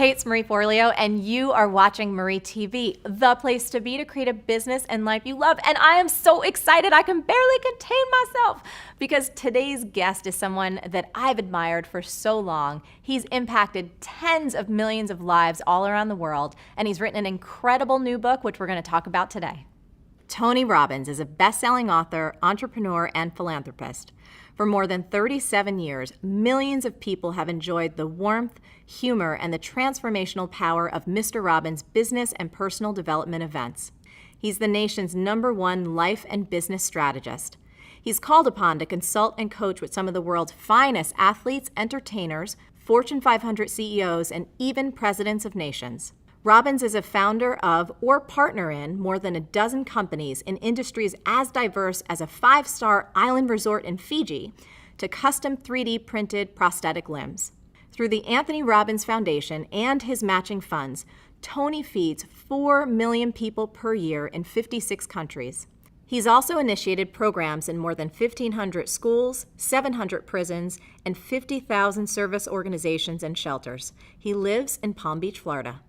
Hey, it's Marie Forleo, and you are watching Marie TV, the place to be to create a business and life you love. And I am so excited, I can barely contain myself, because today's guest is someone that I've admired for so long. He's impacted tens of millions of lives all around the world, and he's written an incredible new book, which we're going to talk about today. Tony Robbins is a best-selling author, entrepreneur, and philanthropist. For more than 37 years, millions of people have enjoyed the warmth, humor, and the transformational power of Mr. Robbins' business and personal development events. He's the nation's #1 life and business strategist. He's called upon to consult and coach with some of the world's finest athletes, entertainers, Fortune 500 CEOs, and even presidents of nations. Robbins is a founder of or partner in more than a dozen companies in industries as diverse as a 5-star island resort in Fiji to custom 3D printed prosthetic limbs. Through the Anthony Robbins Foundation and his matching funds, Tony feeds 4 million people per year in 56 countries. He's also initiated programs in more than 1,500 schools, 700 prisons, and 50,000 service organizations and shelters. He lives in Palm Beach, Florida.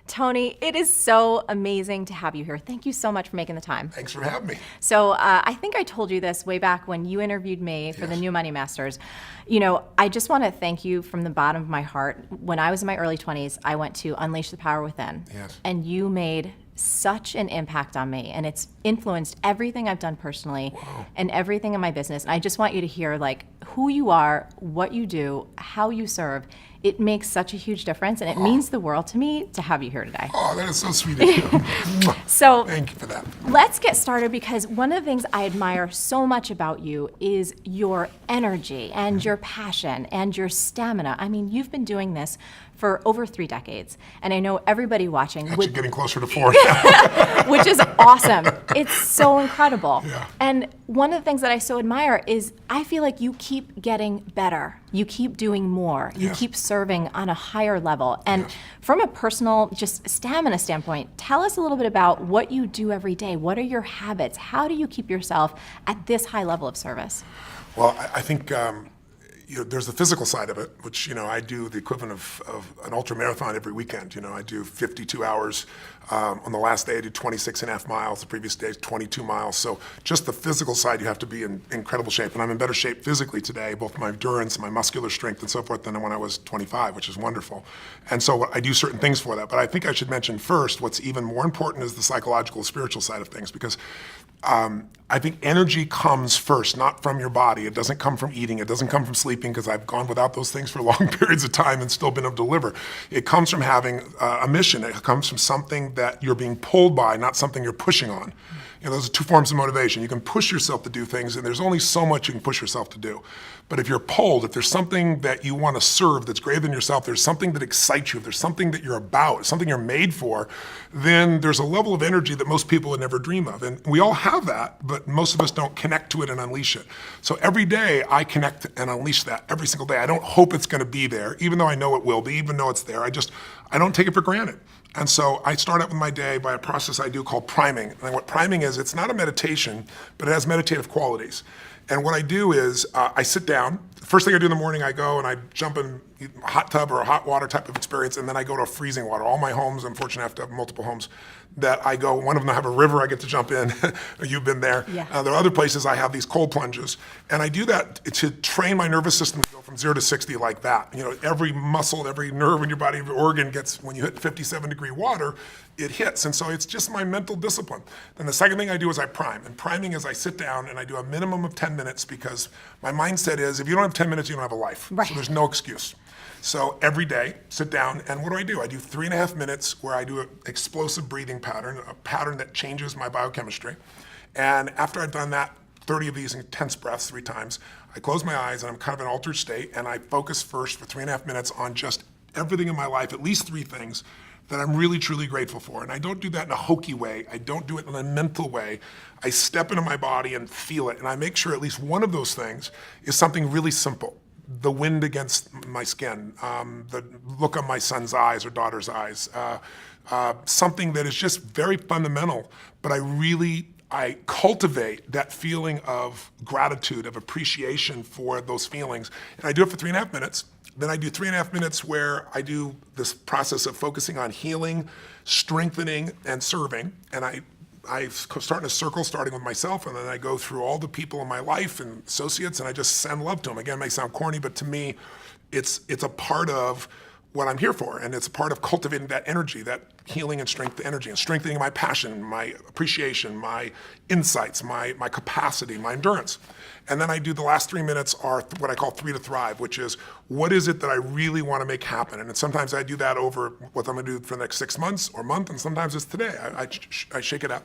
Tony, it is so amazing to have you here. Thank you so much for making the time. Thanks for having me. So I think I told you this way back when you interviewed me for the New Money Masters. You know, I just want to thank you from the bottom of my heart. When I was in my early 20s, I went to Unleash the Power Within. Yes. And you made such an impact on me, and it's influenced everything I've done personally and everything in my business. And I just want you to hear like who you are, what you do, how you serve. It makes such a huge difference, and it means the world to me to have you here today. Oh, that is so sweet of you. So thank you for that. Let's get started, because one of the things I admire so much about you is your energy and your passion and your stamina. I mean, you've been doing this for over 3 decades, and I know everybody watching Actually getting closer to 4. which is awesome. It's so incredible. Yeah. And one of the things that I so admire is I feel like you keep getting better. You keep doing more. You keep serving on a higher level. And from a personal, just stamina standpoint, tell us a little bit about what you do every day. What are your habits? How do you keep yourself at this high level of service? Well, I think there's the physical side of it, which, I do the equivalent of an ultra marathon every weekend. I do 52 hours. On the last day, I did 26.5 miles. The previous day, 22 miles. So just the physical side, you have to be in incredible shape. And I'm in better shape physically today, both my endurance and my muscular strength and so forth, than when I was 25, which is wonderful. And so I do certain things for that. But I think I should mention first, what's even more important is the psychological, spiritual side of things, because I think energy comes first, not from your body. It doesn't come from eating. It doesn't come from sleeping, because I've gone without those things for long periods of time and still been able to deliver. It comes from having a mission. It comes from something that you're being pulled by, not something you're pushing on. Those are 2 forms of motivation. You can push yourself to do things, and there's only so much you can push yourself to do. But if you're pulled, if there's something that you want to serve that's greater than yourself, there's something that excites you, if there's something that you're about, something you're made for, then there's a level of energy that most people would never dream of. And we all have that, but most of us don't connect to it and unleash it. So every day I connect and unleash that every single day. I don't hope it's going to be there, even though I know it will be, even though it's there. I don't take it for granted. And so I start out with my day by a process I do called priming. And what priming is, it's not a meditation, but it has meditative qualities. And what I do is I sit down. The first thing I do in the morning, I go and I jump in a hot tub or a hot water type of experience, and then I go to a freezing water. All my homes, I'm fortunate enough to have multiple homes, that I go, one of them I have a river I get to jump in. You've been there. Yeah. There are other places I have these cold plunges. And I do that to train my nervous system to go from 0 to 60 like that. Every muscle, every nerve in your body, every organ gets, when you hit 57-degree water, it hits. And so it's just my mental discipline. Then the second thing I do is I prime. And priming is I sit down and I do a minimum of 10 minutes, because my mindset is, if you don't have 10 minutes, you don't have a life. Right. So there's no excuse. So every day, sit down, and what do? I do 3.5 minutes where I do an explosive breathing pattern, a pattern that changes my biochemistry. And after I've done that, 30 of these intense breaths 3 times, I close my eyes, and I'm kind of in an altered state, and I focus first for 3.5 minutes on just everything in my life, at least 3 things that I'm really, truly grateful for. And I don't do that in a hokey way. I don't do it in a mental way. I step into my body and feel it, and I make sure at least one of those things is something really simple. The wind against my skin, the look on my son's eyes or daughter's eyes, something that is just very fundamental, but I really I cultivate that feeling of gratitude, of appreciation for those feelings. And I do it for 3.5 minutes. Then I do 3.5 minutes where I do this process of focusing on healing, strengthening, and serving. And I start in a circle starting with myself, and then I go through all the people in my life and associates, and I just send love to them. Again, it may sound corny, but to me, it's a part of what I'm here for, and it's a part of cultivating that energy, that healing and strength energy, and strengthening my passion, my appreciation, my insights, my capacity, my endurance. And then I do the last 3 minutes are what I call 3 to Thrive, which is what is it that I really want to make happen? And sometimes I do that over what I'm going to do for the next 6 months or month, and sometimes it's today. I shake it up.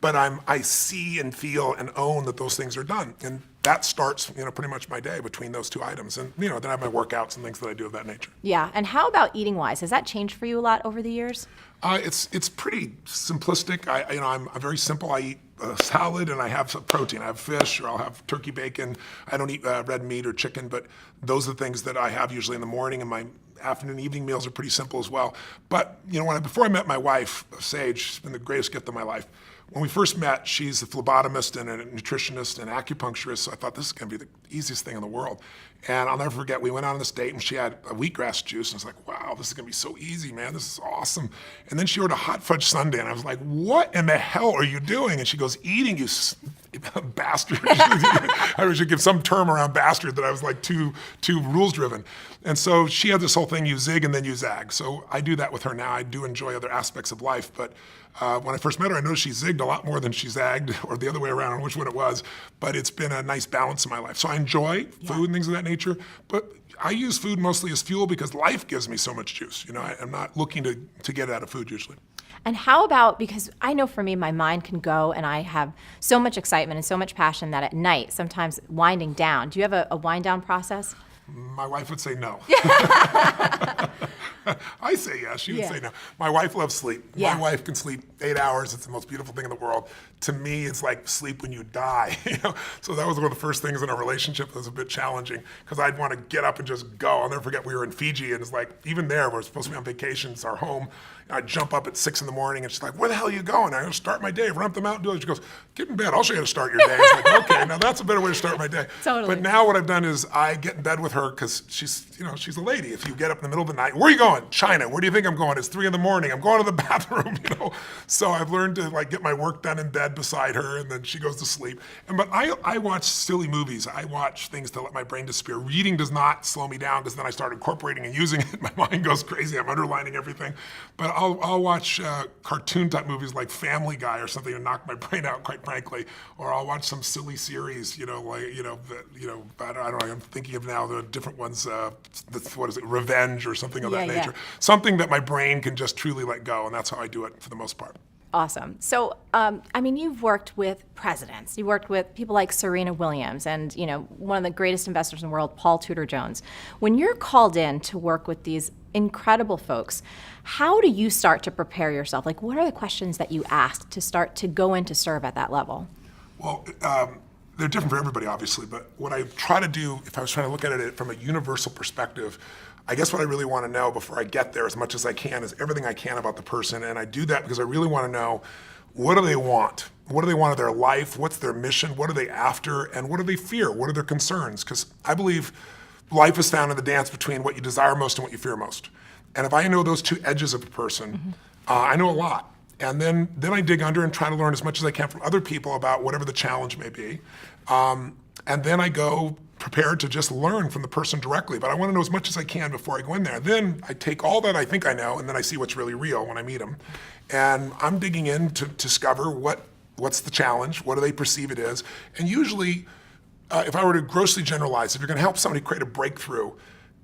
But I see and feel and own that those things are done. And that starts, pretty much my day between those 2 items. And, then I have my workouts and things that I do of that nature. Yeah. And how about eating wise? Has that changed for you a lot over the years? It's pretty simplistic. I'm very simple. I eat a salad and I have some protein. I have fish, or I'll have turkey bacon. I don't eat red meat or chicken, but those are the things that I have usually in the morning, and my afternoon, evening meals are pretty simple as well. But before I met my wife, Sage, she's been the greatest gift of my life. When we first met, she's a phlebotomist and a nutritionist and acupuncturist, so I thought this is going to be the easiest thing in the world. And I'll never forget, we went on this date and she had a wheatgrass juice, and I was like, wow, this is going to be so easy, man. This is awesome. And then she ordered a hot fudge sundae, and I was like, what in the hell are you doing? And she goes, eating, you bastard. I should give some term around bastard that I was like too rules driven. And so she had this whole thing, you zig and then you zag. So I do that with her now. I do enjoy other aspects of life, but when I first met her, I noticed she zigged a lot more than she zagged, or the other way around, I don't know which one it was, but it's been a nice balance in my life. So I enjoy food and things of that nature, but I use food mostly as fuel because life gives me so much juice. I'm not looking to get it out of food usually. And how about, because I know for me, my mind can go and I have so much excitement and so much passion that at night, sometimes winding down. Do you have a wind down process? My wife would say no. I say yes, she would say no. My wife loves sleep. Yeah. My wife can sleep 8 hours. It's the most beautiful thing in the world. To me, it's like sleep when you die. So that was one of the first things in our relationship that was a bit challenging, because I'd want to get up and just go. I'll never forget, we were in Fiji, and it's like, even there, we're supposed to be on vacation, it's our home. I'd jump up at 6 in the morning, and she's like, where the hell are you going? I'm going to start my day, run up the mountain, do it. She goes, get in bed, I'll show you how to start your day. It's like, okay, now that's a better way to start my day. Totally. But now what I've done is I get in bed with her, because she's a lady. If you get up in the middle of the night, where are you going? China. Where do you think I'm going? It's 3 in the morning. I'm going to the bathroom, So I've learned to get my work done in bed beside her, and then she goes to sleep. But I watch silly movies. I watch things to let my brain disappear. Reading does not slow me down, because then I start incorporating and using it. My mind goes crazy. I'm underlining everything. But I'll watch cartoon type movies like Family Guy or something to knock my brain out, quite frankly. Or I'll watch some silly series, I don't know. I'm thinking of now the different ones. What is it? Revenge or something of that nature. Something that my brain can just truly let go, and that's how I do it for the most part. Awesome. So, you've worked with presidents. You worked with people like Serena Williams and, one of the greatest investors in the world, Paul Tudor Jones. When you're called in to work with these incredible folks, how do you start to prepare yourself? What are the questions that you ask to start to go in to serve at that level? Well, they're different for everybody, obviously, but what I try to do, if I was trying to look at it from a universal perspective, I guess what I really want to know before I get there as much as I can is everything I can about the person. And I do that because I really want to know, what do they want? What do they want of their life? What's their mission? What are they after? And what do they fear? What are their concerns? Because I believe life is found in the dance between what you desire most and what you fear most. And if I know those 2 edges of a person, I know a lot. And then I dig under and try to learn as much as I can from other people about whatever the challenge may be. And then I go prepared to just learn from the person directly. But I want to know as much as I can before I go in there. Then I take all that I think I know, and then I see what's really real when I meet them. And I'm digging in to discover what's the challenge, what do they perceive it is. And usually, if I were to grossly generalize, if you're going to help somebody create a breakthrough,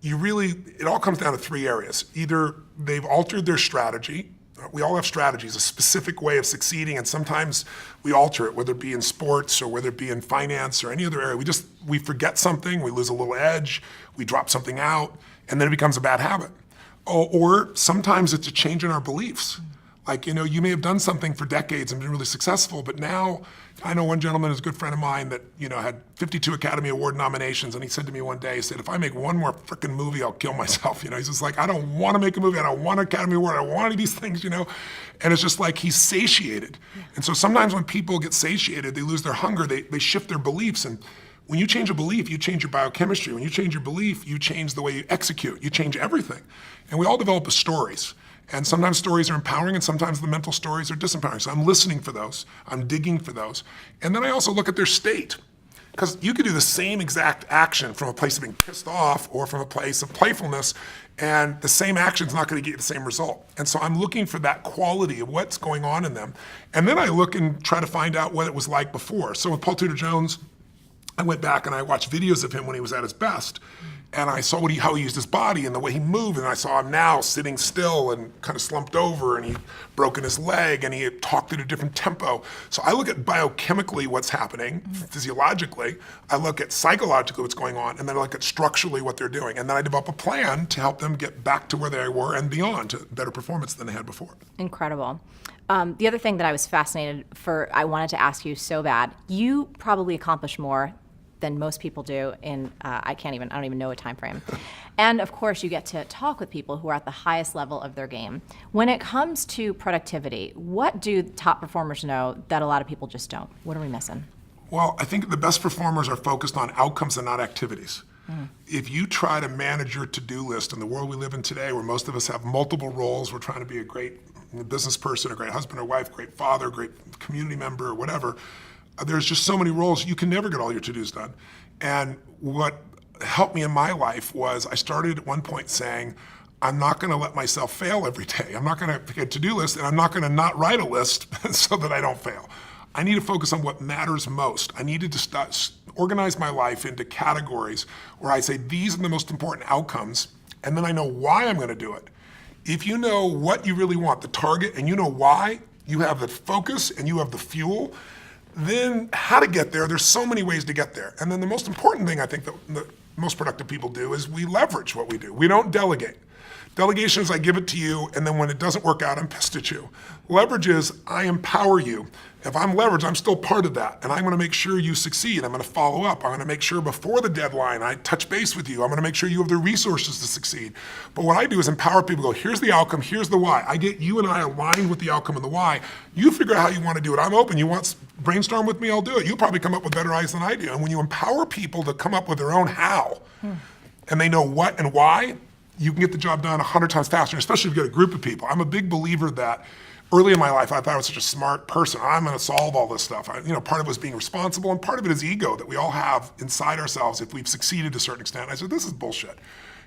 it all comes down to 3 areas. Either they've altered their strategy. We all have strategies, a specific way of succeeding, and sometimes we alter it, whether it be in sports or whether it be in finance or any other area. We forget something, we lose a little edge, we drop something out, and then it becomes a bad habit. Or sometimes it's a change in our beliefs. Like, you may have done something for decades and been really successful, but now I know one gentleman who's a good friend of mine that, had 52 Academy Award nominations, and he said to me one day, he said, if I make one more freaking movie, I'll kill myself. He's just like, I don't want to make a movie, I don't want an Academy Award, I don't want any of these things, And it's just like he's satiated. And so sometimes when people get satiated, they lose their hunger, they shift their beliefs. And when you change a belief, you change your biochemistry. When you change your belief, you change the way you execute. You change everything. And we all develop as stories. And sometimes stories are empowering and sometimes the mental stories are disempowering. So I'm listening for those. I'm digging for those. And then I also look at their state. Because you could do the same exact action from a place of being pissed off or from a place of playfulness, and the same action's not going to get you the same result. And so I'm looking for that quality of what's going on in them. And then I look and try to find out what it was like before. So with Paul Tudor Jones, I went back and I watched videos of him when he was at his best. And I saw how he used his body and the way he moved, and I saw him now sitting still and kind of slumped over, and he'd broken his leg, and he had talked at a different tempo. So I look at biochemically what's happening, physiologically, I look at psychologically what's going on, and then I look at structurally what they're doing. And then I develop a plan to help them get back to where they were and beyond, to better performance than they had before. Incredible. The other thing that I was fascinated I wanted to ask you so bad, you probably accomplish more than most people do in, I don't even know a time frame. And of course, you get to talk with people who are at the highest level of their game. When it comes to productivity, what do top performers know that a lot of people just don't? What are we missing? Well, I think the best performers are focused on outcomes and not activities. If you try to manage your to-do list in the world we live in today, where most of us have multiple roles, we're trying to be a great business person, a great husband or wife, great father, great community member, or whatever, there's just so many roles, you can never get all your to-dos done. And what helped me in my life was I started at one point saying, I'm not going to let myself fail every day. I'm not going to get a to-do list, and I'm not going to not write a list so that I don't fail. I need to focus on what matters most. I needed to organize my life into categories where I say, these are the most important outcomes, and then I know why I'm going to do it. If you know what you really want, the target, and you know why, you have the focus and you have the fuel, then how to get there, there's so many ways to get there. And then the most important thing I think that the most productive people do is we leverage what we do. We don't delegate. Delegation is I give it to you, and then when it doesn't work out, I'm pissed at you. Leverage is I empower you. If I'm leveraged, I'm still part of that, and I'm going to make sure you succeed. I'm going to follow up. I'm going to make sure before the deadline I touch base with you. I'm going to make sure you have the resources to succeed. But what I do is empower people. Go, here's the outcome, here's the why. I get you and I aligned with the outcome and the why. You figure out how you want to do it. I'm open. You want brainstorm with me, I'll do it. You'll probably come up with better ideas than I do. And when you empower people to come up with their own how, and they know what and why, you can get the job done 100 times faster, especially if you get a group of people. I'm a big believer that early in my life, I thought I was such a smart person. I'm going to solve all this stuff. Part of it was being responsible, and part of it is ego that we all have inside ourselves if we've succeeded to a certain extent. I said, this is bullshit.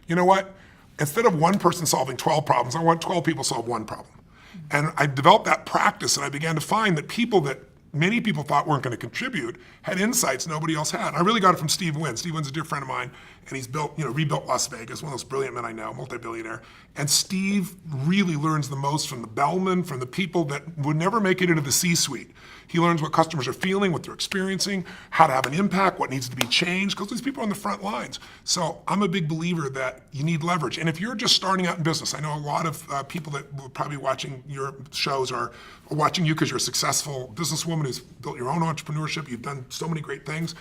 You know what? Instead of one person solving 12 problems, I want 12 people to solve one problem. And I developed that practice, and I began to find that people that many people thought weren't going to contribute had insights nobody else had. I really got it from Steve Wynn. Steve Wynn's a dear friend of mine, and he's rebuilt Las Vegas, one of those brilliant men I know, multi-billionaire. And Steve really learns the most from the bellmen, from the people that would never make it into the C-suite. He learns what customers are feeling, what they're experiencing, how to have an impact, what needs to be changed, because these people are on the front lines. So I'm a big believer that you need leverage. And if you're just starting out in business, I know a lot of people that will probably watching your shows are watching you because you're a successful businesswoman who's built your own entrepreneurship. You've done so many great things.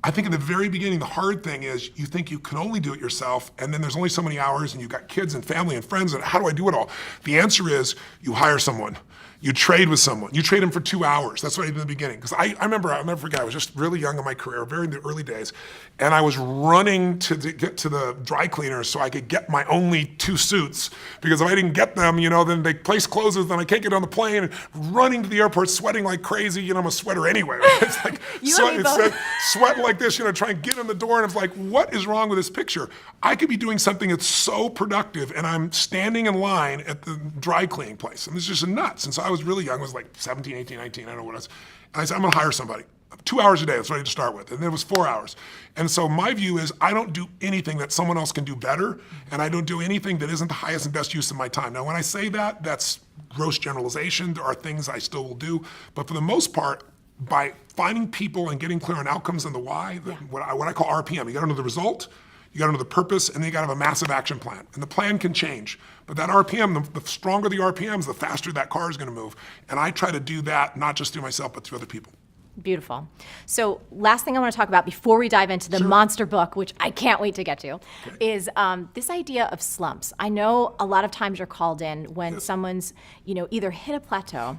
I think in the very beginning, the hard thing is you think you can only do it yourself, and then there's only so many hours, and you've got kids and family and friends, and how do I do it all? The answer is you hire someone. You trade with someone. You trade them for 2 hours. That's what I did in the beginning. Because I'll never forget, I was just really young in my career, very in the early days, and I was running to get to the dry cleaners so I could get my only 2 suits. Because if I didn't get them, then the place closes, then I can't get on the plane, running to the airport, sweating like crazy. I'm a sweater anyway. Right? It's like sweating like this, trying to get in the door, and it's like, what is wrong with this picture? I could be doing something that's so productive, and I'm standing in line at the dry cleaning place. And this is just nuts. And so I was really young. I was like 17, 18, 19, I don't know what it was. And I said, I'm going to hire somebody. 2 hours a day, that's what I had to start with. And then it was 4 hours. And so my view is I don't do anything that someone else can do better, and I don't do anything that isn't the highest and best use of my time. Now, when I say that, that's gross generalization. There are things I still will do. But for the most part, by finding people and getting clear on outcomes and the why, what I call RPM, you got to know the result, You got to know the purpose, and then you got to have a massive action plan. And the plan can change. But that RPM, the stronger the RPMs, the faster that car is going to move. And I try to do that not just through myself, but through other people. Beautiful. So last thing I want to talk about before we dive into the monster book, which I can't wait to get to, is this idea of slumps. I know a lot of times you're called in when someone's, either hit a plateau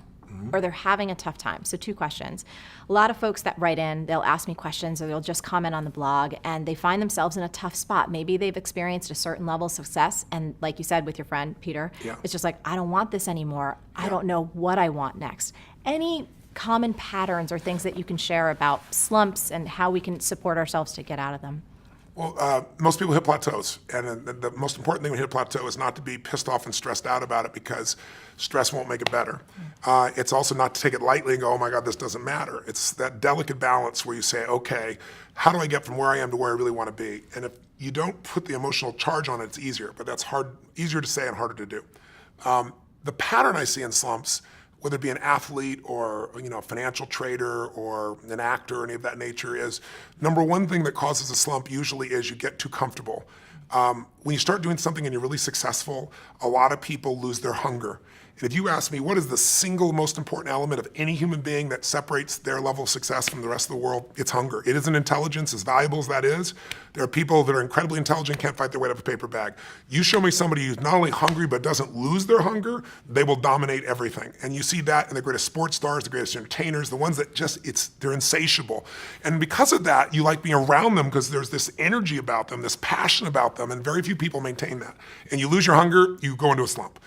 or they're having a tough time. So 2 questions. A lot of folks that write in, they'll ask me questions or they'll just comment on the blog and they find themselves in a tough spot. Maybe they've experienced a certain level of success and like you said with your friend, Peter, it's just like, I don't want this anymore. I don't know what I want next. Any common patterns or things that you can share about slumps and how we can support ourselves to get out of them? Well, most people hit plateaus, and the most important thing when you hit a plateau is not to be pissed off and stressed out about it because stress won't make it better. It's also not to take it lightly and go, oh my God, this doesn't matter. It's that delicate balance where you say, okay, how do I get from where I am to where I really want to be? And if you don't put the emotional charge on it, it's easier, but that's easier to say and harder to do. The pattern I see in slumps, whether it be an athlete or a financial trader or an actor or any of that nature, is number one thing that causes a slump usually is you get too comfortable. When you start doing something and you're really successful, a lot of people lose their hunger. And if you ask me, what is the single most important element of any human being that separates their level of success from the rest of the world? It's hunger. It isn't intelligence, as valuable as that is. There are people that are incredibly intelligent, can't fight their way up a paper bag. You show me somebody who's not only hungry, but doesn't lose their hunger, they will dominate everything. And you see that in the greatest sports stars, the greatest entertainers, the ones that they're insatiable. And because of that, you like being around them because there's this energy about them, this passion about them, and very few people maintain that. And you lose your hunger, you go into a slump.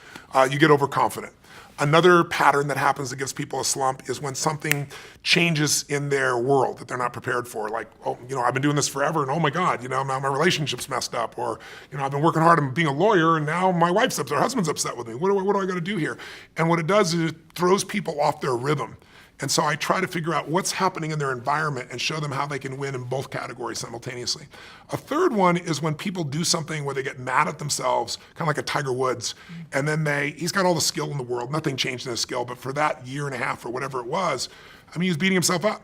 You get overconfident. Another pattern that happens that gives people a slump is when something changes in their world that they're not prepared for. Like, I've been doing this forever and oh my God, now my relationship's messed up. Or, I've been working hard and being a lawyer and now my wife's upset, her husband's upset with me. What do I got to do here? And what it does is it throws people off their rhythm. And so I try to figure out what's happening in their environment and show them how they can win in both categories simultaneously. A third one is when people do something where they get mad at themselves, kind of like a Tiger Woods, and then he's got all the skill in the world, nothing changed in his skill, but for that year and a half or whatever it was, he was beating himself up,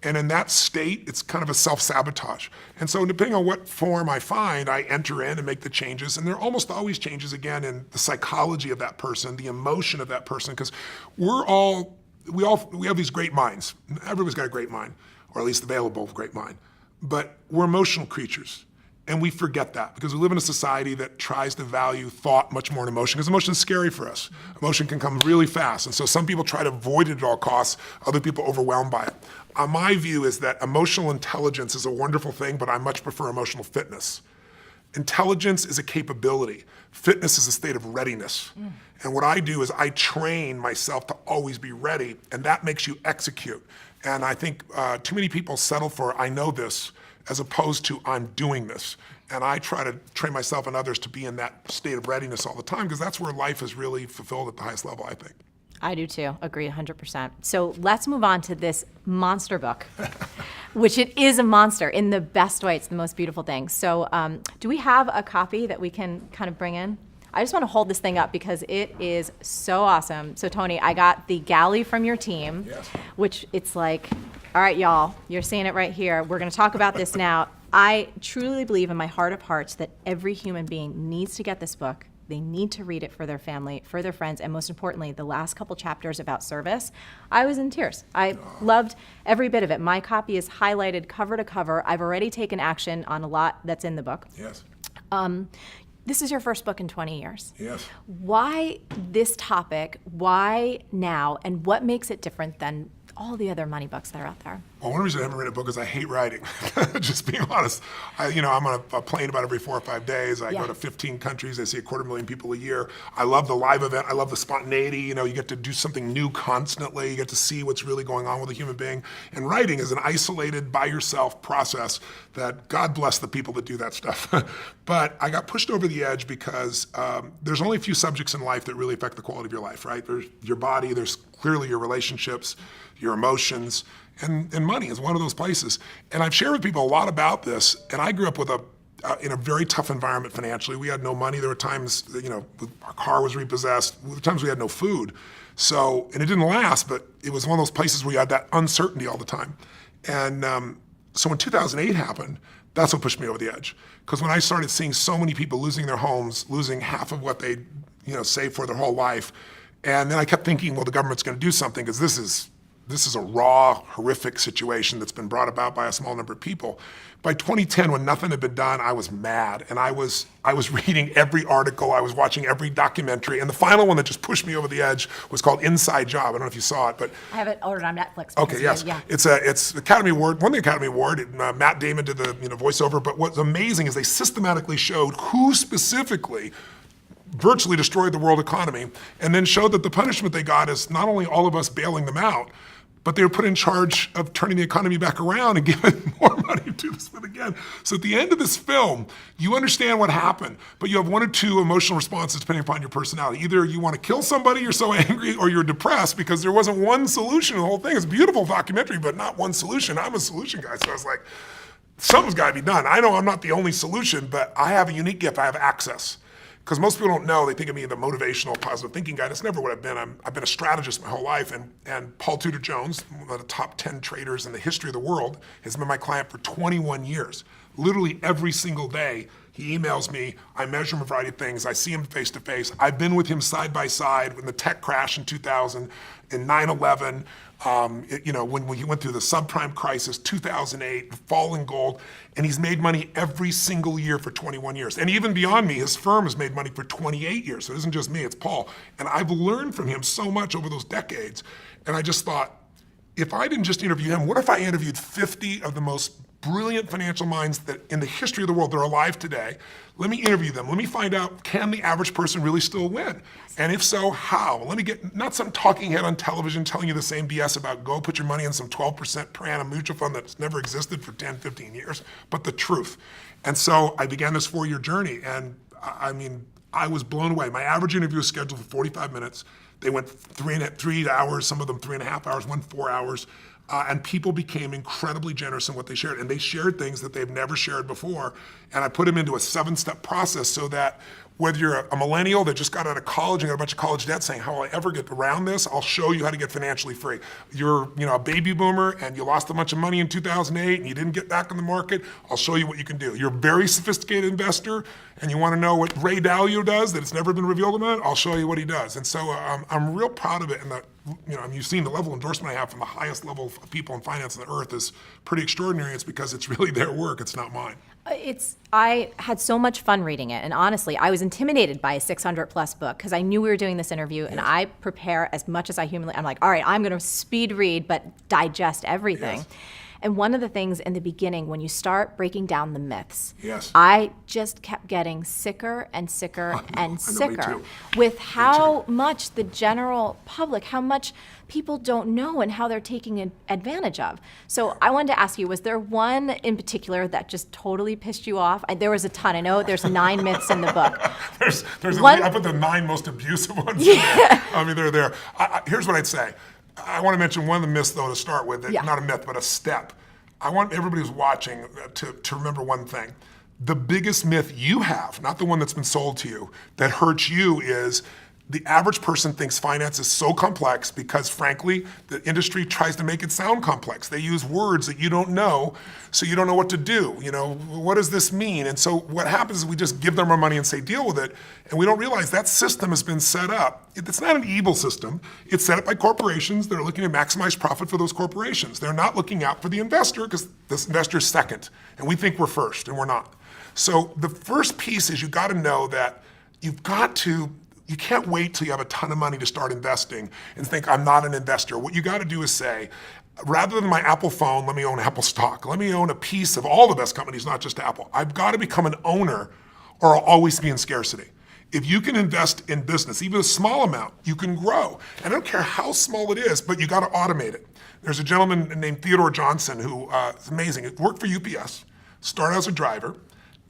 And in that state, it's kind of a self-sabotage. And so depending on what form I find, I enter in and make the changes. And there are almost always changes, again, in the psychology of that person, the emotion of that person, because we have these great minds. Everybody's got a great mind, or at least available great mind. But we're emotional creatures. And we forget that because we live in a society that tries to value thought much more than emotion because emotion is scary for us. Emotion can come really fast. And so some people try to avoid it at all costs. Other people are overwhelmed by it. My view is that emotional intelligence is a wonderful thing, but I much prefer emotional fitness. Intelligence is a capability. Fitness is a state of readiness. And what I do is I train myself to always be ready, and that makes you execute. And I think too many people settle for, I know this, as opposed to I'm doing this. And I try to train myself and others to be in that state of readiness all the time because that's where life is really fulfilled at the highest level, I think. I do too, agree 100%. So let's move on to this monster book, which it is a monster in the best way. It's the most beautiful thing. So do we have a copy that we can kind of bring in? I just want to hold this thing up because it is so awesome. So Tony, I got the galley from your team, which it's like, all right, y'all, you're seeing it right here. We're going to talk about this now. I truly believe in my heart of hearts that every human being needs to get this book. They need to read it for their family, for their friends, and most importantly, the last couple chapters about service. I was in tears. I loved every bit of it. My copy is highlighted cover to cover. I've already taken action on a lot that's in the book. Yes. This is your first book in 20 years. Yes. Why this topic? Why now? And what makes it different than all the other money books that are out there? Well, one reason I haven't written a book is I hate writing. Just being honest. I'm on a plane about every 4 or 5 days. I go to 15 countries. I see 250,000 people a year. I love the live event. I love the spontaneity. You get to do something new constantly. You get to see what's really going on with a human being. And writing is an isolated, by yourself process that God bless the people that do that stuff. But I got pushed over the edge because there's only a few subjects in life that really affect the quality of your life, right? There's your body. There's clearly your relationships, your emotions, and money is one of those places. And I've shared with people a lot about this, and I grew up with in a very tough environment financially. We had no money. There were times, our car was repossessed. There were times we had no food. So, and it didn't last, but it was one of those places where you had that uncertainty all the time. And so when 2008 happened, That's what pushed me over the edge. Because when I started seeing so many people losing their homes, losing half of what they saved for their whole life, and then I kept thinking, well, the government's going to do something because this is a raw, horrific situation that's been brought about by a small number of people. By 2010, when nothing had been done, I was mad, and I was reading every article, I was watching every documentary, and the final one that just pushed me over the edge was called Inside Job. I don't know if you saw it, but I have it ordered on Netflix. Okay, yes, yeah. It's Academy Award, won the Academy Award. Matt Damon did the voiceover. But what's amazing is they systematically showed who specifically virtually destroyed the world economy, and then showed that the punishment they got is not only all of us bailing them out, but they were put in charge of turning the economy back around and giving more money to do this with again. So at the end of this film, you understand what happened, but you have one or two emotional responses depending upon your personality. Either you want to kill somebody, you're so angry, or you're depressed because there wasn't one solution to the whole thing. It's a beautiful documentary, but not one solution. I'm a solution guy, so I was like, something's got to be done. I know I'm not the only solution, but I have a unique gift. I have access. Because most people don't know, they think of me as the motivational, positive thinking guy. That's never what I've been. I've been a strategist my whole life, and Paul Tudor Jones, one of the top 10 traders in the history of the world, has been my client for 21 years. Literally every single day, he emails me, I measure him a variety of things, I see him face to face. I've been with him side by side when the tech crash in 2000, in 9/11, when he went through the subprime crisis, 2008, the fall in gold, and he's made money every single year for 21 years. And even beyond me, his firm has made money for 28 years. So it isn't just me, it's Paul. And I've learned from him so much over those decades. And I just thought, if I didn't just interview him, what if I interviewed 50 of the most brilliant financial minds that in the history of the world that are alive today? Let me interview them. Let me find out, can the average person really still win? And if so, how? Let me get, not some talking head on television telling you the same BS about go put your money in some 12% per annum mutual fund that's never existed for 10, 15 years, but the truth. And so I began this 4-year journey, and I was blown away. My average interview was scheduled for 45 minutes. They went 3 hours, some of them 3.5 hours, 4 hours. And people became incredibly generous in what they shared. And they shared things that they've never shared before. And I put them into a 7-step process so that whether you're a millennial that just got out of college and got a bunch of college debt saying, how will I ever get around this? I'll show you how to get financially free. You're a baby boomer and you lost a bunch of money in 2008 and you didn't get back in the market. I'll show you what you can do. You're a very sophisticated investor and you want to know what Ray Dalio does that it's never been revealed about. I'll show you what he does. And so I'm real proud of it. And you've seen the level of endorsement I have from the highest level of people in finance on the earth is pretty extraordinary. It's because it's really their work. It's not mine. I had so much fun reading it, and honestly, I was intimidated by a 600-plus book because I knew we were doing this interview, and I prepare as much as I humanly. I'm like, all right, I'm going to speed read, but digest everything. Yes. And one of the things in the beginning, when you start breaking down the myths, yes, I just kept getting sicker and sicker and sicker with how much the general public, how much people don't know and how they're taking advantage of. So I wanted to ask you, was there one in particular that just totally pissed you off? There was a ton. I know there's 9 myths in the book. I put the 9 most abusive ones in there. I mean, they're there. Here's what I'd say. I want to mention one of the myths, though, to start with. Yeah. Not a myth, but a step. I want everybody who's watching to remember one thing. The biggest myth you have, not the one that's been sold to you, that hurts you is the average person thinks finance is so complex because, frankly, the industry tries to make it sound complex. They use words that you don't know, so you don't know what to do. What does this mean? And so what happens is we just give them our money and say, deal with it, and we don't realize that system has been set up. It's not an evil system. It's set up by corporations that are looking to maximize profit for those corporations. They're not looking out for the investor because this investor is second, and we think we're first, and we're not. So the first piece is you got to know that you can't wait till you have a ton of money to start investing and think, I'm not an investor. What you got to do is say, rather than my Apple phone, let me own Apple stock. Let me own a piece of all the best companies, not just Apple. I've got to become an owner or I'll always be in scarcity. If you can invest in business, even a small amount, you can grow. And I don't care how small it is, but you got to automate it. There's a gentleman named Theodore Johnson who is amazing. He worked for UPS, started as a driver,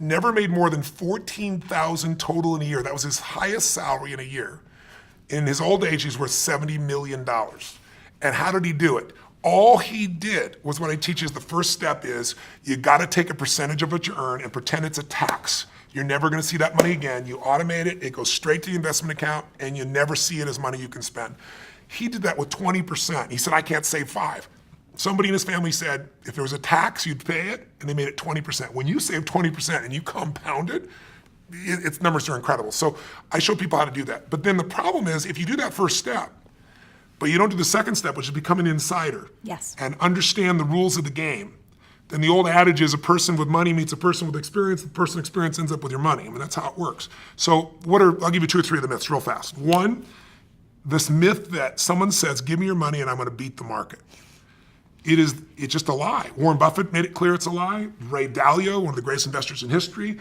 never made more than $14,000 total in a year. That was his highest salary in a year. In his old age, he's worth $70 million. And how did he do it? All he did was what I teach is the first step is you got to take a percentage of what you earn and pretend it's a tax. You're never going to see that money again. You automate it, it goes straight to the investment account, and you never see it as money you can spend. He did that with 20%. He said, I can't save 5. Somebody in his family said, if there was a tax, you'd pay it, and they made it 20%. When you save 20% and you compound it, its numbers are incredible. So I show people how to do that. But then the problem is, if you do that first step, but you don't do the second step, which is become an insider, yes, and understand the rules of the game, then the old adage is a person with money meets a person with experience. The person with experience ends up with your money. I mean, that's how it works. So I'll give you 2 or 3 of the myths real fast. One, this myth that someone says, give me your money and I'm going to beat the market. It's just a lie. Warren Buffett made it clear it's a lie. Ray Dalio, one of the greatest investors in history.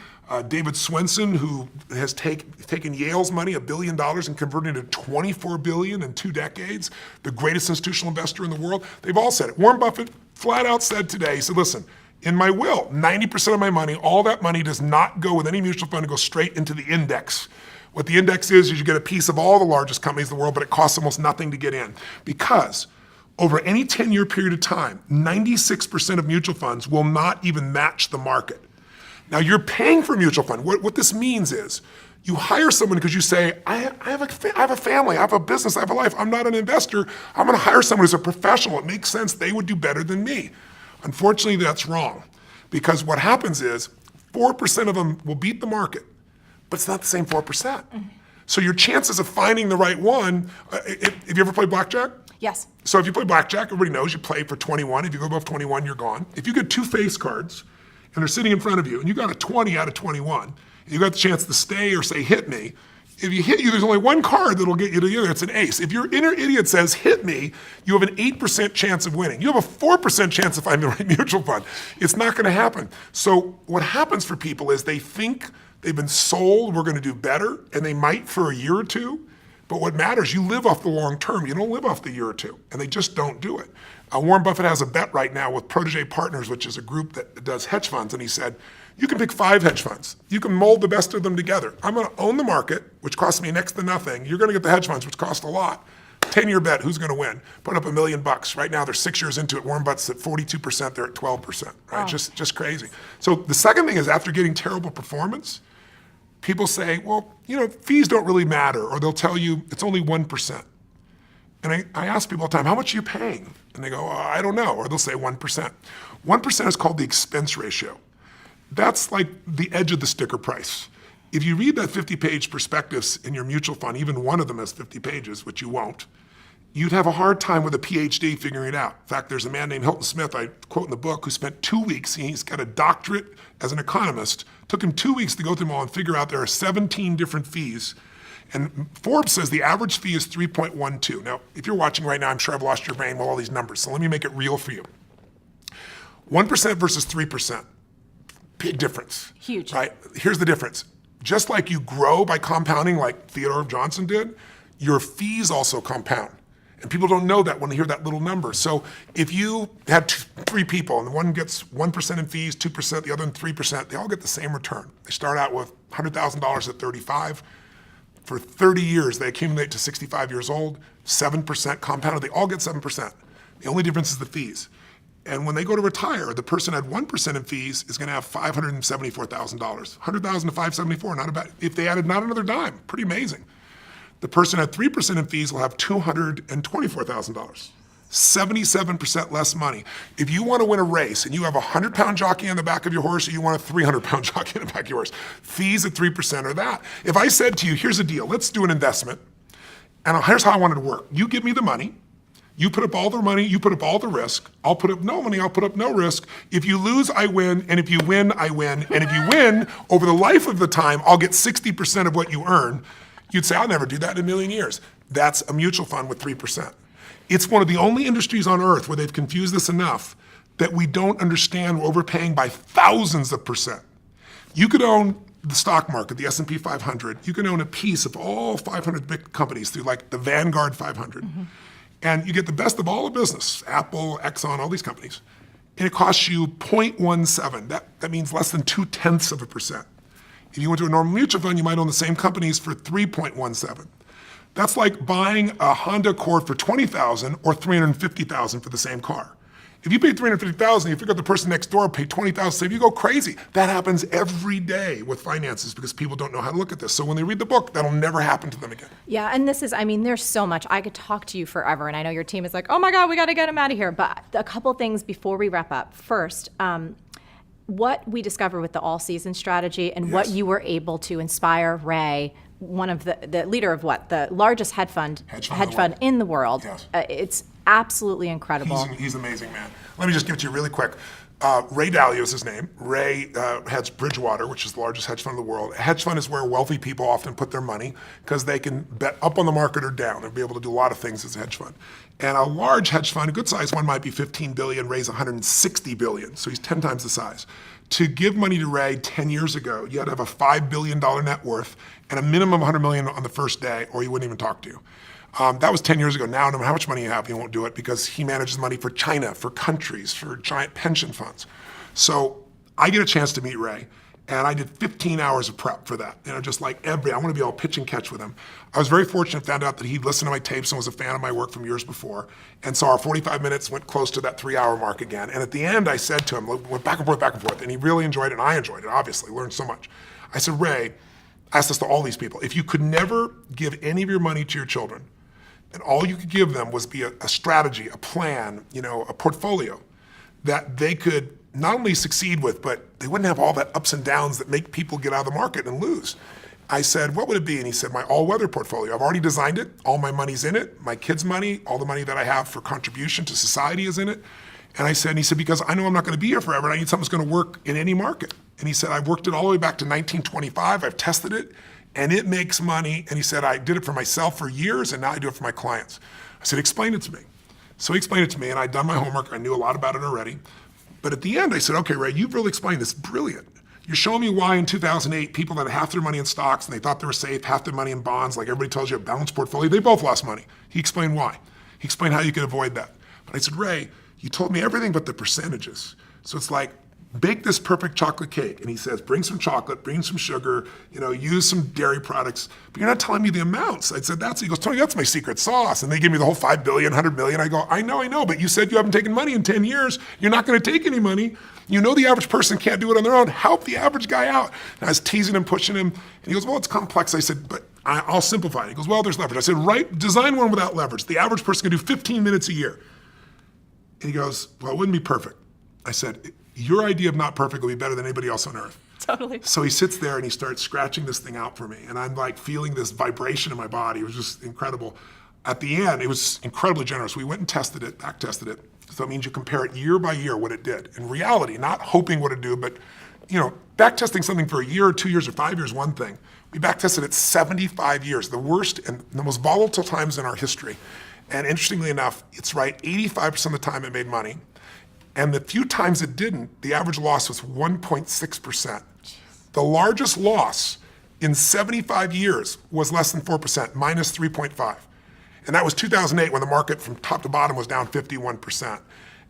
David Swenson, who has taken Yale's money, $1 billion, and converted it to $24 billion in 2 decades, the greatest institutional investor in the world. They've all said it. Warren Buffett flat out said today, he said, listen, in my will, 90% of my money, all that money does not go with any mutual fund, it goes straight into the index. What the index is you get a piece of all the largest companies in the world, but it costs almost nothing to get in. Because over any 10-year period of time, 96% of mutual funds will not even match the market. Now you're paying for a mutual fund. What this means is you hire someone because you say, I have a family, I have a business, I have a life. I'm not an investor. I'm going to hire someone who's a professional. It makes sense. They would do better than me. Unfortunately, that's wrong. Because what happens is 4% of them will beat the market, but it's not the same 4%. Mm-hmm. So your chances of finding the right one, have you ever played blackjack? Yes. So if you play blackjack, everybody knows you play for 21. If you go above 21, you're gone. If you get 2 face cards and they're sitting in front of you and you got a 20 out of 21, and you got the chance to stay or say hit me, if you hit you, there's only one card that'll get you to the other. It's an ace. If your inner idiot says hit me, you have an 8% chance of winning. You have a 4% chance of finding the right mutual fund. It's not going to happen. So what happens for people is they think they've been sold we're going to do better, and they might for a year or two. But what matters, you live off the long term. You don't live off the year or two, and they just don't do it. Warren Buffett has a bet right now with Protege Partners, which is a group that does hedge funds, and he said, you can pick 5 hedge funds. You can mold the best of them together. I'm going to own the market, which costs me next to nothing. You're going to get the hedge funds, which cost a lot. 10-year bet, who's going to win? Put up $1 million. Right now, they're 6 years into it. Warren Buffett's at 42%, they're at 12%, right? Wow. Just crazy. So the second thing is, after getting terrible performance, people say, well, fees don't really matter, or they'll tell you it's only 1%. And I ask people all the time, how much are you paying? And they go, I don't know, or they'll say 1%. 1% is called the expense ratio. That's like the edge of the sticker price. If you read that 50-page prospectus in your mutual fund, even one of them has 50 pages, which you won't, you'd have a hard time with a PhD figuring it out. In fact, there's a man named Hilton Smith, I quote in the book, who spent 2 weeks, he's got a doctorate as an economist, took him 2 weeks to go through them all and figure out there are 17 different fees. And Forbes says the average fee is 3.12. Now, if you're watching right now, I'm sure I've lost your brain with all these numbers, so let me make it real for you. 1% versus 3%, big difference. Huge. Right? Here's the difference. Just like you grow by compounding like Theodore Johnson did, your fees also compound. And people don't know that when they hear that little number. So if you had 3 people and one gets 1% in fees, 2%, the other in 3%, they all get the same return. They start out with $100,000 at 35. For 30 years, they accumulate to 65 years old, 7% compounded. They all get 7%. The only difference is the fees. And when they go to retire, the person at 1% in fees is going to have $574,000. $100,000 to 574, not a bad. If they added not another dime, pretty amazing. The person at 3% in fees will have $224,000. 77% less money. If you want to win a race and you have a 100-pound jockey on the back of your horse, or you want a 300-pound jockey on the back of your horse, fees at 3% are that. If I said to you, here's a deal, let's do an investment, and here's how I want it to work. You give me the money, you put up all the money, you put up all the risk, I'll put up no money, I'll put up no risk. If you lose, I win, and if you win, I win. And if you win, over the life of the time, I'll get 60% of what you earn. You'd say, I'll never do that in a million years. That's a mutual fund with 3%. It's one of the only industries on earth where they've confused this enough that we don't understand we're overpaying by thousands of percent. You could own the stock market, the S&P 500. You can own a piece of all 500 big companies through like the Vanguard 500. Mm-hmm. And you get the best of all the business, Apple, Exxon, all these companies. And it costs you 0.17. That means less than 0.2%. If you went to a normal mutual fund, you might own the same companies for 3.17. That's like buying a Honda Accord for $20,000 or $350,000 for the same car. If you pay $350,000, you figure out the person next door paid $20,000, so you go crazy. That happens every day with finances because people don't know how to look at this. So when they read the book, that'll never happen to them again. Yeah, and this is, I mean, there's so much. I could talk to you forever, and I know your team is like, oh my God, we got to get him out of here. But a couple things before we wrap up. First, what we discovered with the all-season strategy and what you were able to inspire Ray, one of the leader of the largest hedge fund in the world. Yes. It's absolutely incredible. He's an amazing man. Let me just give it to you really quick. Ray Dalio is his name. Ray heads Bridgewater, which is the largest hedge fund in the world. A hedge fund is where wealthy people often put their money because they can bet up on the market or down and be able to do a lot of things as a hedge fund. And a large hedge fund, a good sized one, might be 15 billion, Ray's 160 billion, so he's 10 times the size. To give money to Ray 10 years ago, you had to have a $5 billion net worth and a minimum of $100 million on the first day, or he wouldn't even talk to you. That was 10 years ago. Now, no matter how much money you have, he won't do it because he manages money for China, for countries, for giant pension funds. So I get a chance to meet Ray, and I did 15 hours of prep for that. Just like I want to be all pitch and catch with him. I was very fortunate, found out that he'd listened to my tapes and was a fan of my work from years before. And so our 45 minutes went close to that 3-hour mark again. And at the end, I said to him, went back and forth, and he really enjoyed it, and I enjoyed it, obviously, learned so much. I said, Ray, I asked this to all these people, if you could never give any of your money to your children, and all you could give them was be a strategy, a plan, a portfolio that they could not only succeed with, but they wouldn't have all that ups and downs that make people get out of the market and lose. I said, what would it be? And he said, my all-weather portfolio. I've already designed it. All my money's in it. My kids' money, all the money that I have for contribution to society is in it. And he said, because I know I'm not going to be here forever, and I need something that's going to work in any market. And he said, I've worked it all the way back to 1925. I've tested it, and it makes money. And he said, I did it for myself for years, and now I do it for my clients. I said, explain it to me. So he explained it to me, and I'd done my homework. I knew a lot about it already. But at the end, I said, okay, Ray, you've really explained this. Brilliant. You're showing me why in 2008, people that had half their money in stocks and they thought they were safe, half their money in bonds, like everybody tells you, a balanced portfolio, they both lost money. He explained why. He explained how you could avoid that. But I said, Ray, you told me everything but the percentages. So it's like, bake this perfect chocolate cake. And he says, bring some chocolate, bring some sugar, use some dairy products, but you're not telling me the amounts. I said, he goes, Tony, that's my secret sauce. And they give me the whole 5 billion, 100 million. I go, I know, but you said you haven't taken money in 10 years. You're not going to take any money. The average person can't do it on their own. Help the average guy out. And I was teasing him, pushing him. And he goes, well, it's complex. I said, but I'll simplify it. He goes, well, there's leverage. I said, design one without leverage. The average person can do 15 minutes a year. And he goes, well, it wouldn't be perfect. I said, your idea of not perfect will be better than anybody else on earth. Totally. So he sits there and he starts scratching this thing out for me. And I'm like feeling this vibration in my body. It was just incredible. At the end, it was incredibly generous. We went and tested it, back tested it. So it means you compare it year by year what it did. In reality, not hoping what it do, but back testing something for a year or 2 years or 5 years, one thing. We back tested it 75 years, the worst and the most volatile times in our history. And interestingly enough, it's right, 85% of the time it made money. And the few times it didn't, the average loss was 1.6%. The largest loss in 75 years was less than 4%, minus 3.5. And that was 2008 when the market from top to bottom was down 51%.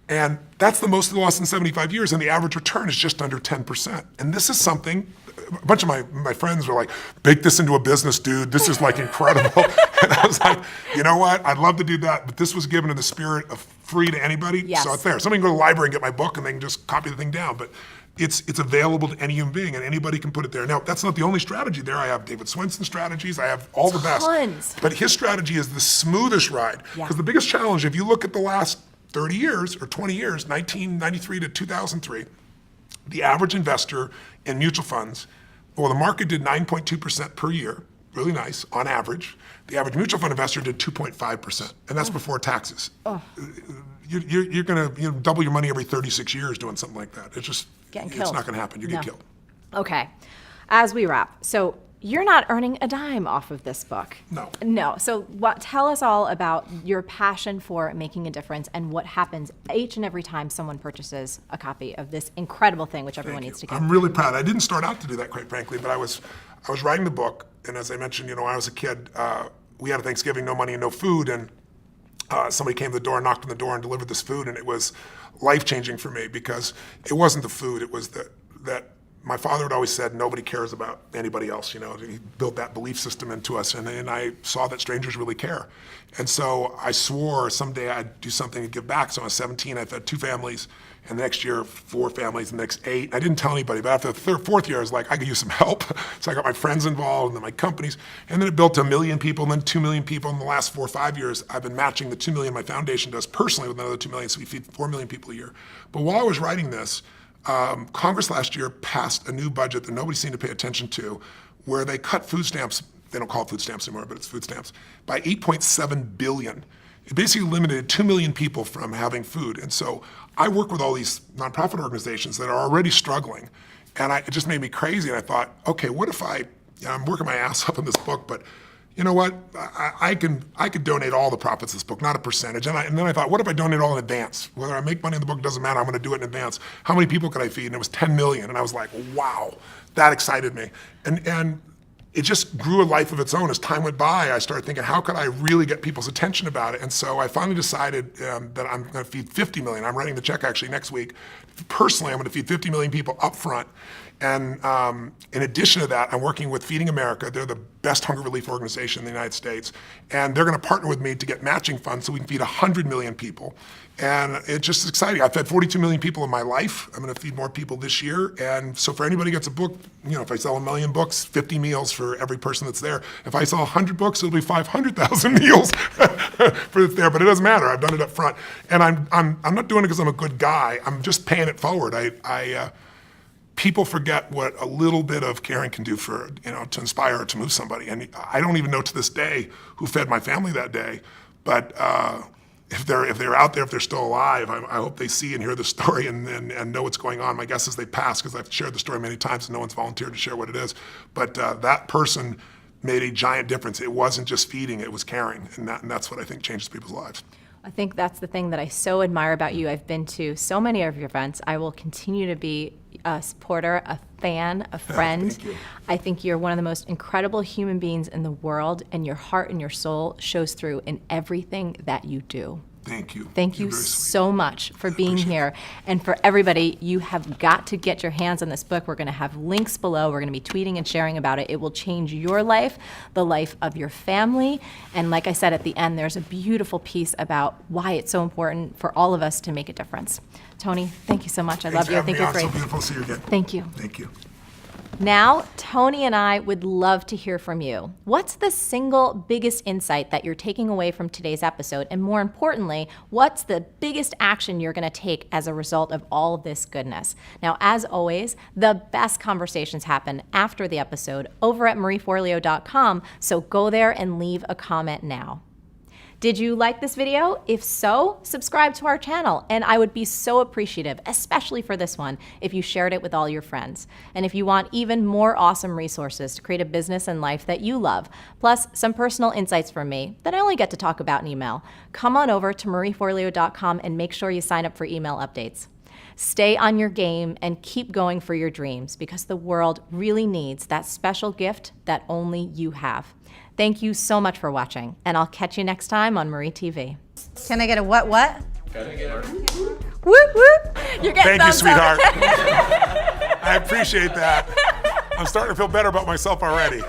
And that's the most of the loss in 75 years, and the average return is just under 10%. And this is something, a bunch of my friends were like, bake this into a business, dude. This is like incredible. And I was like, you know what? I'd love to do that, but this was given in the spirit of free to anybody. Yes. So it's there. Somebody can go to the library and get my book and they can just copy the thing down. But it's available to any human being and anybody can put it there. Now, that's not the only strategy there. I have David Swenson's strategies. I have all the best. Tons. But his strategy is the smoothest ride. Because the biggest challenge, if you look at the last 30 years or 20 years, 1993 to 2003, the average investor in mutual funds, well, the market did 9.2% per year, really nice, on average. The average mutual fund investor did 2.5%, and that's before taxes. You're going to double your money every 36 years doing something like that. It's just, it's not going to happen. You get killed. Okay, as we wrap, so you're not earning a dime off of this book. No. So tell us all about your passion for making a difference and what happens each and every time someone purchases a copy of this incredible thing, which everyone needs to get. I'm really proud. I didn't start out to do that, quite frankly, but I was writing the book, and as I mentioned, when I was a kid, we had a Thanksgiving, no money and no food, and somebody came to the door, knocked on the door, and delivered this food, and it was life-changing for me because it wasn't the food, it was that my father had always said, nobody cares about anybody else. He built that belief system into us, and I saw that strangers really care. And so I swore someday I'd do something to give back. So when I was 17, I fed 2 families, and the next year, 4 families, the next 8. I didn't tell anybody, but after the 3rd, 4th year, I was like, I could use some help. So I got my friends involved, and then my companies, and then it built to 1 million people, and then 2 million people. In the last 4 or 5 years, I've been matching the 2 million my foundation does personally with another 2 million, so we feed 4 million people a year. But while I was writing this, Congress last year passed a new budget that nobody seemed to pay attention to, where they cut food stamps. They don't call it food stamps anymore, but it's food stamps, by $8.7 billion. It basically eliminated 2 million people from having food. And so I work with all these nonprofit organizations that are already struggling. And it just made me crazy. And I thought, okay, what if I'm working my ass up in this book, but you know what? I could donate all the profits of this book, not a percentage. And then I thought, what if I donate all in advance? Whether I make money in the book doesn't matter. I'm going to do it in advance. How many people could I feed? And it was 10 million. And I was like, wow, that excited me. And it just grew a life of its own. As time went by, I started thinking, how could I really get people's attention about it? And so I finally decided that I'm going to feed 50 million. I'm writing the check actually next week. Personally, I'm going to feed 50 million people up front. And in addition to that, I'm working with Feeding America. They're the best hunger relief organization in the United States. And they're going to partner with me to get matching funds so we can feed 100 million people. And it's just exciting. I've fed 42 million people in my life. I'm going to feed more people this year. And so for anybody who gets a book, if I sell 1 million books, 50 meals for every person that's there. If I sell 100 books, it'll be 500,000 meals for that's there. But it doesn't matter. I've done it up front. And I'm not doing it because I'm a good guy. I'm just paying it forward. People forget what a little bit of caring can do for, to inspire or to move somebody. And I don't even know to this day who fed my family that day. But if they're out there, if they're still alive, I hope they see and hear the story and know what's going on. My guess is they passed because I've shared the story many times and no one's volunteered to share what it is. But that person made a giant difference. It wasn't just feeding, it was caring. And that's what I think changes people's lives. I think that's the thing that I so admire about you. I've been to so many of your events. I will continue to be a supporter, a fan, a friend. Thank you. I think you're one of the most incredible human beings in the world, and your heart and your soul shows through in everything that you do. Thank you. Thank you You're very sweet. so much for being here. And for everybody, you have got to get your hands on this book. We're going to have links below. We're going to be tweeting and sharing about it. It will change your life, the life of your family. And like I said at the end, there's a beautiful piece about why it's so important for all of us to make a difference. Tony, thank you so much. I love you. I think you're It's so great. beautiful to see you again. Thank you. Thank you. Now, Tony and I would love to hear from you. What's the single biggest insight that you're taking away from today's episode? And more importantly, what's the biggest action you're going to take as a result of all of this goodness? Now, as always, the best conversations happen after the episode over at marieforleo.com, so go there and leave a comment now. Did you like this video? If so, subscribe to our channel, and I would be so appreciative, especially for this one, if you shared it with all your friends. And if you want even more awesome resources to create a business and life that you love, plus some personal insights from me that I only get to talk about in email, come on over to marieforleo.com and make sure you sign up for email updates. Stay on your game and keep going for your dreams, because the world really needs that special gift that only you have. Thank you so much for watching, and I'll catch you next time on Marie TV. Can I get a what? Whoop, whoop. You're getting Thank you, thumbs up. sweetheart. I appreciate that. I'm starting to feel better about myself already.